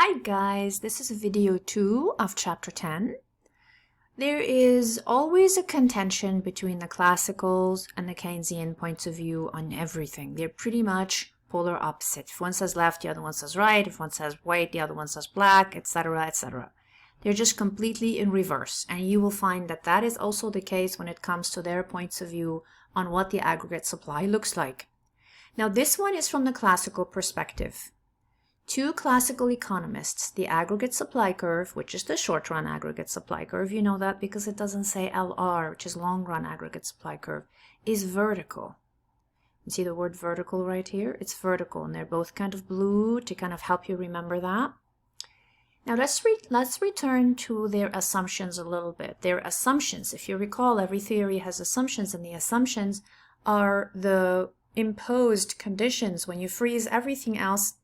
Hi guys, this is video 2 of chapter 10. There is always a contention between the classicals and the Keynesian points of view on everything. They're pretty much polar opposite. If one says left, the other one says right. If one says white, the other one says black, etc., etc. They're just completely in reverse, and you will find that that is also the case when it comes to their points of view on what the aggregate supply looks like. Now this one is from the classical perspective. Two classical economists, the aggregate supply curve, which is the short-run aggregate supply curve, you know that because it doesn't say LR, which is long-run aggregate supply curve, is vertical. You see the word vertical right here? It's vertical, and they're both kind of blue to kind of help you remember that. Now let's return to their assumptions a little bit. Their assumptions, if you recall, every theory has assumptions, and the assumptions are the imposed conditions. When you freeze everything else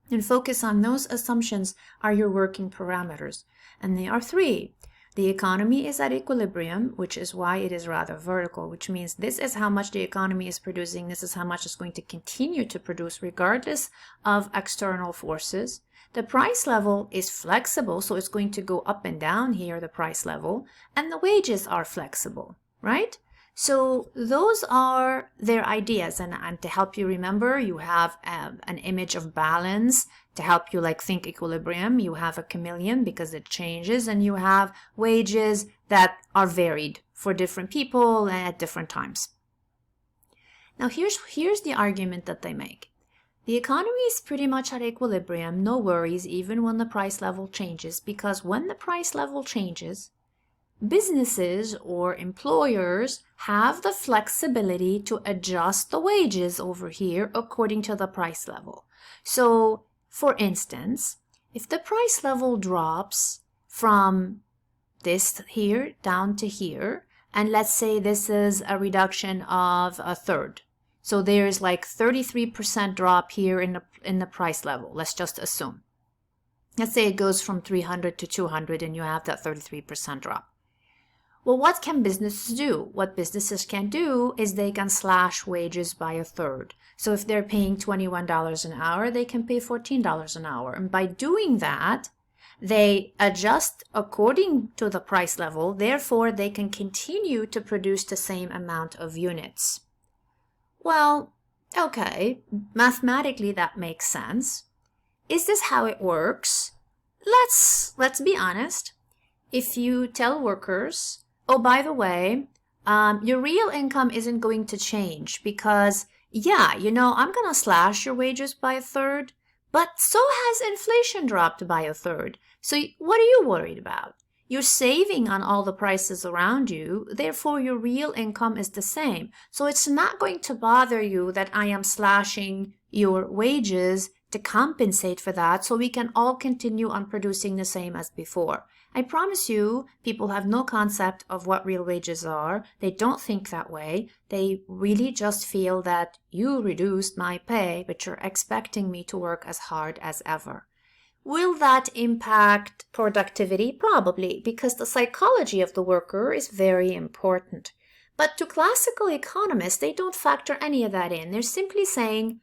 and focus on those assumptions, are your working parameters. And they are three. The economy is at equilibrium, which is why it is rather vertical, which means this is how much the economy is producing. This is how much it's going to continue to produce regardless of external forces. The price level is flexible, so it's going to go up and down here, the price level, and the wages are flexible, right? So those are their ideas, and to help you remember, you have an image of balance to help you think equilibrium. You have a chameleon because it changes, and you have wages that are varied for different people and at different times. Now here's the argument that they make. The economy is pretty much at equilibrium, no worries, even when the price level changes, because when the price level changes, businesses or employers have the flexibility to adjust the wages over here according to the price level. So, for instance, if the price level drops from this here down to here, and let's say this is a reduction of a third. So there's 33% drop here in the price level. Let's just assume. Let's say it goes from 300 to 200 and you have that 33% drop. Well, what can businesses do? What businesses can do is they can slash wages by a third. So if they're paying $21 an hour, they can pay $14 an hour. And by doing that, they adjust according to the price level. Therefore, they can continue to produce the same amount of units. Well, okay, mathematically that makes sense. Is this how it works? Let's be honest. If you tell workers, oh, by the way, your real income isn't going to change because, yeah, I'm going to slash your wages by a third, but so has inflation dropped by a third. So what are you worried about? You're saving on all the prices around you, therefore your real income is the same. So it's not going to bother you that I am slashing your wages to compensate for that, so we can all continue on producing the same as before. I promise you, people have no concept of what real wages are. They don't think that way. They really just feel that you reduced my pay, but you're expecting me to work as hard as ever. Will that impact productivity? Probably, because the psychology of the worker is very important. But to classical economists, they don't factor any of that in. They're simply saying,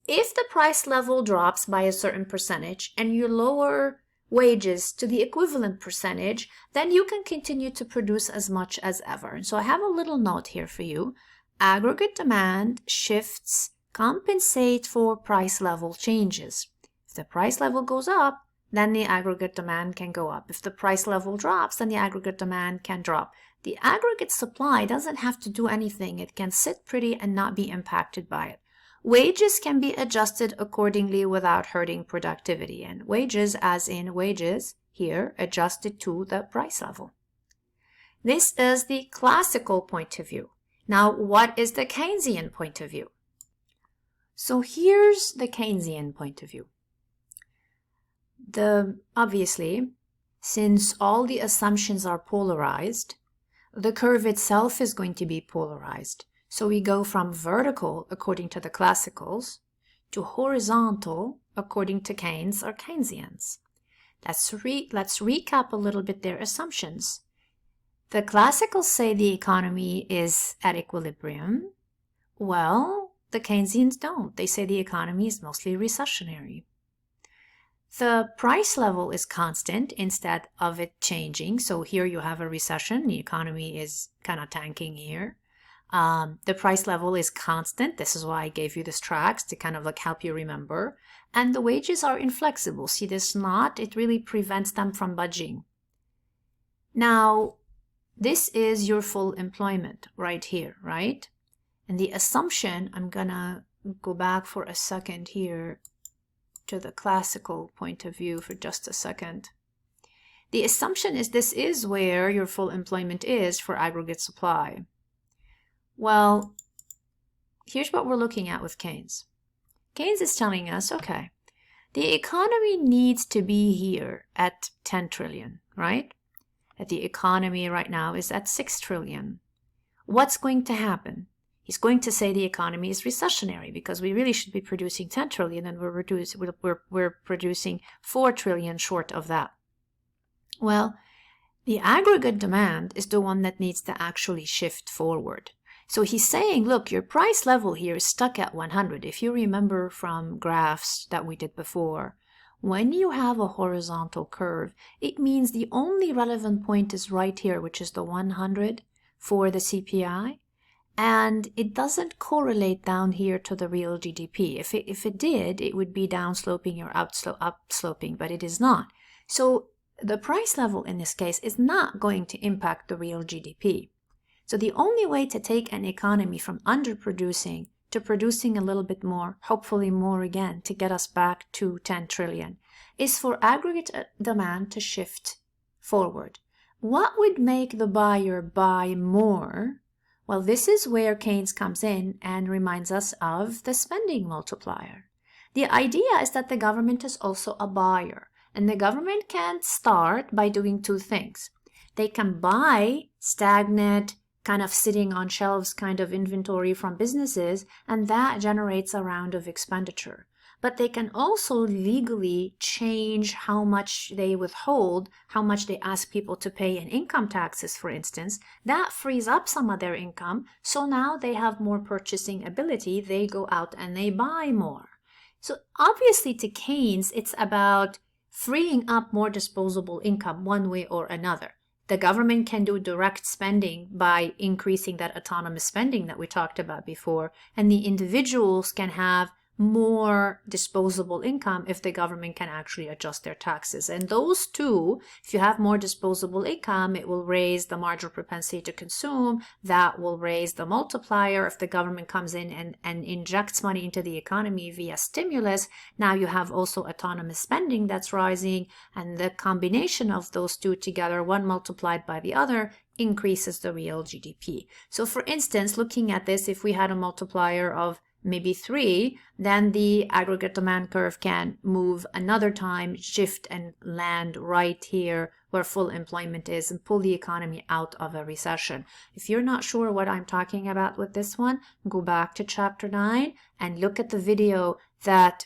if the price level drops by a certain percentage and you lower wages to the equivalent percentage, then you can continue to produce as much as ever. And so I have a little note here for you. Aggregate demand shifts compensate for price level changes. If the price level goes up, then the aggregate demand can go up. If the price level drops, then the aggregate demand can drop. The aggregate supply doesn't have to do anything. It can sit pretty and not be impacted by it. Wages can be adjusted accordingly without hurting productivity. And wages, as in wages, here, adjusted to the price level. This is the classical point of view. Now, what is the Keynesian point of view? So here's the Keynesian point of view. Obviously, since all the assumptions are polarized, the curve itself is going to be polarized. So we go from vertical, according to the classicals, to horizontal, according to Keynes or Keynesians. Let's recap a little bit their assumptions. The classicals say the economy is at equilibrium. Well, the Keynesians don't. They say the economy is mostly recessionary. the price level is constant instead of it changing. So here you have a recession. The economy is kind of tanking here. The price level is constant. This is why I gave you this tracks to kind of like help you remember. And the wages are inflexible. See this knot? It really prevents them from budging. Now, this is your full employment right here, right? And the assumption, I'm gonna go back for a second here to the classical point of view for just a second. The assumption is this is where your full employment is for aggregate supply. Well, here's what we're looking at with Keynes. Keynes is telling us, okay, the economy needs to be here at 10 trillion, right? That the economy right now is at 6 trillion. What's going to happen? He's going to say the economy is recessionary because we really should be producing 10 trillion and we're producing 4 trillion short of that. Well, the aggregate demand is the one that needs to actually shift forward. So he's saying, look, your price level here is stuck at 100. If you remember from graphs that we did before, when you have a horizontal curve, it means the only relevant point is right here, which is the 100 for the CPI. And it doesn't correlate down here to the real GDP. If it did, it would be downsloping or upsloping, but it is not. So the price level in this case is not going to impact the real GDP. So the only way to take an economy from underproducing to producing a little bit more, hopefully more again, to get us back to 10 trillion, is for aggregate demand to shift forward. What would make the buyer buy more? Well, this is where Keynes comes in and reminds us of the spending multiplier. The idea is that the government is also a buyer, and the government can start by doing two things. They can buy stagnant, kind of sitting on shelves kind of inventory from businesses, and that generates a round of expenditure. But they can also legally change how much they withhold, how much they ask people to pay in income taxes, for instance. That frees up some of their income, so now they have more purchasing ability. They go out and they buy more. So obviously to Keynes, it's about freeing up more disposable income one way or another. The government can do direct spending by increasing that autonomous spending that we talked about before, and the individuals can have more disposable income if the government can actually adjust their taxes. And those two, if you have more disposable income, it will raise the marginal propensity to consume. That will raise the multiplier. If the government comes in and injects money into the economy via stimulus, now you have also autonomous spending that's rising, and the combination of those two together, one multiplied by the other, increases the real GDP. So for instance, looking at this, if we had a multiplier of maybe 3, then the aggregate demand curve can move another time, shift and land right here where full employment is and pull the economy out of a recession. If you're not sure what I'm talking about with this one, go back to chapter 9 and look at the video that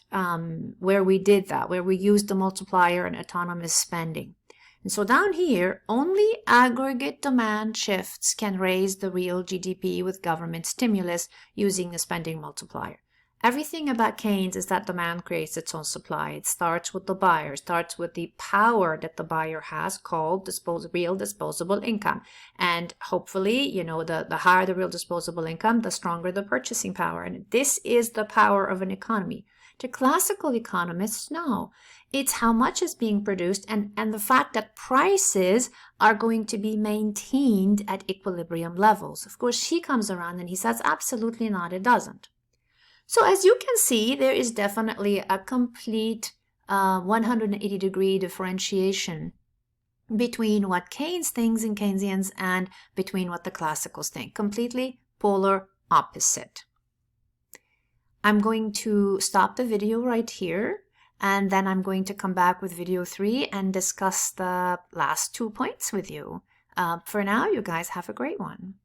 where we did that, where we used the multiplier and autonomous spending. And so down here, only aggregate demand shifts can raise the real GDP with government stimulus using the spending multiplier. Everything about Keynes is that demand creates its own supply. It starts with the buyer, starts with the power that the buyer has called real disposable income. And hopefully, you know, the higher the real disposable income, the stronger the purchasing power. And this is the power of an economy. To classical economists, no. It's how much is being produced and the fact that prices are going to be maintained at equilibrium levels. Of course, he comes around and he says, absolutely not, it doesn't. So as you can see, there is definitely a complete 180-degree differentiation between what Keynes thinks in Keynesians and between what the classicals think. Completely polar opposite. I'm going to stop the video right here, and then I'm going to come back with video 3 and discuss the last 2 points with you. For now, you guys have a great one.